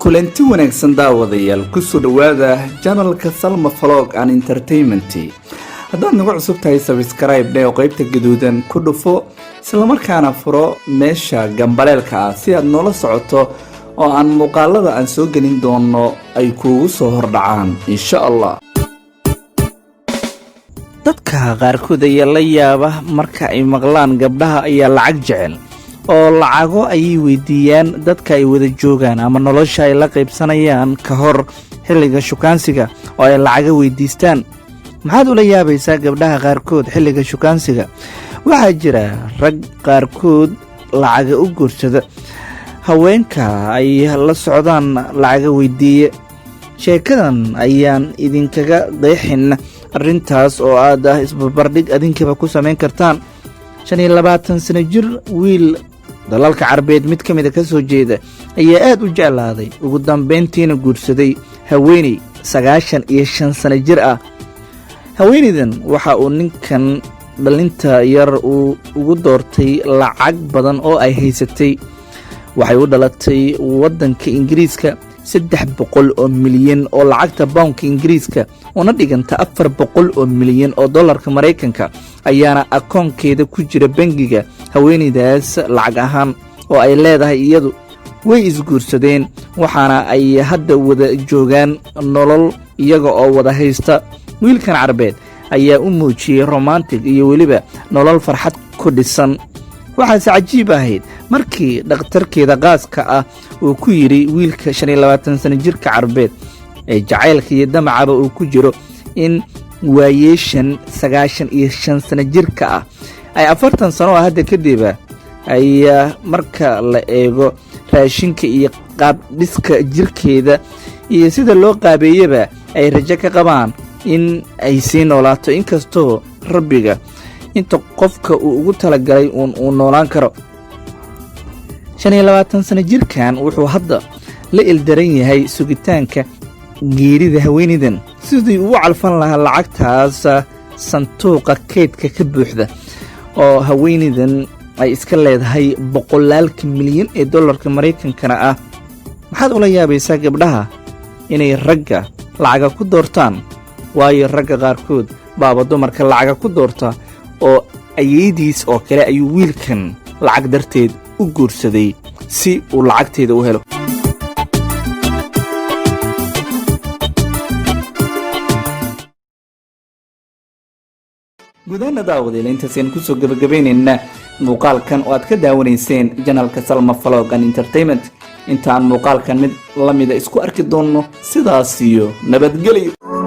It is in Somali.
kulanti wanaagsan daawadayaal ku soo dhawaada channelka Salma Vlog and Entertainment. haddaad nagu cusub tahay subscribe oo qaybta gaduudan ku dhufo isla markaana furo meesha gambaleelka ah si aad noola socoto oo aan muuqaalada aan soo gelin doono ay kuugu soo hordhacaan insha Allah. dadka qaarkood ayaa la yaaba marka ay maqlaan gabdhaha ayaa lacag jecel oo lacago ay weydiiyaan dadka ay wada joogaan ama nolosha ay la qaybsanayaan ka hor xilliga shukaansiga oo ay lacag weydiistaan. maxaad ula yaabaysaa gabdhaha qaarkood xilliga shukaansiga? waxaa jira rag qaarkood lacag u guursada haweenka ay la socdaan lacag weydiiye. sheekadan ayaan idinkaga qeexin arrintaas oo aad isbarbardhig adinkaba ku samayn kartaan. 25 sano jir wiil dalalka Carbeed mid kamid ah ka soo jeeda ayaa aad u jeclaaday ugu dambeyntiina guursaday haweeney 95 sano jir ah. haweeneydan waxa uu ninkan dhalinta yar uu ugu doortay lacag badan oo ay haysatay. waxay u dhalatay wadanka Ingiriiska 300 milyan oo lacagta pound Ingiriiska una dhiganta 400 milyan oo dollarka Mareykanka ayaana akoonkeeda ku jira bangiga. haweeneydaas lacag ahaan oo ay leedahay iyadu way isguursadeen waxaana ay hadda wada joogaan nolol iyaga oo wada haysta. wiilkan Carbeed ayaa u muujiyay romantic iyo waliba nolol farxad ku dhisan. waxaase cajiib ahayd markii dhakhtarkeeda qaaska ah uu ku yiri wiilka 25 sano jirka Carbeed ee jacaylka iyo damacaba uu ku jiro in waayeeshan 95 sano jirka ah ay 40 sano hadda kadib ay marka la eego raashinka iyo qaab dhiska jirkeeda iyo sida loo qaabeeyaba ay rajo ka qabaan in ay sii noolaato inkastoo rabbiga inta qofka uu ugu talagalay uu noolaan karo. 25 sano jirkan wuxuu hadda la ildaran yahay sugitaanka geerida haweeneydan sidii uu calfan lahaa lacagtaas sanduuqa keydka ka buuxda oo haweeneydan ay iska leedahay 100 milyan ee dollarka Mareykankana ah. maxaad ula yaabaysaa gabdhaha inay ragga lacag ku doortaan? waayo ragga qaarkood baaba dumarka lacag ku doorta oo ayeydiis oo kale ayuu wiilkan lacag darteed u guursaday si uu lacagteeda u helo. gudaha daawadayaal intaasaan ku soo gabagabeynayna muuqaalkan oo aad ka daawanayseen channelka Salma Vlog and Entertainment. intaan muuqaalkan mid la mid isku arki doono sidaas iyo nabadgelyo.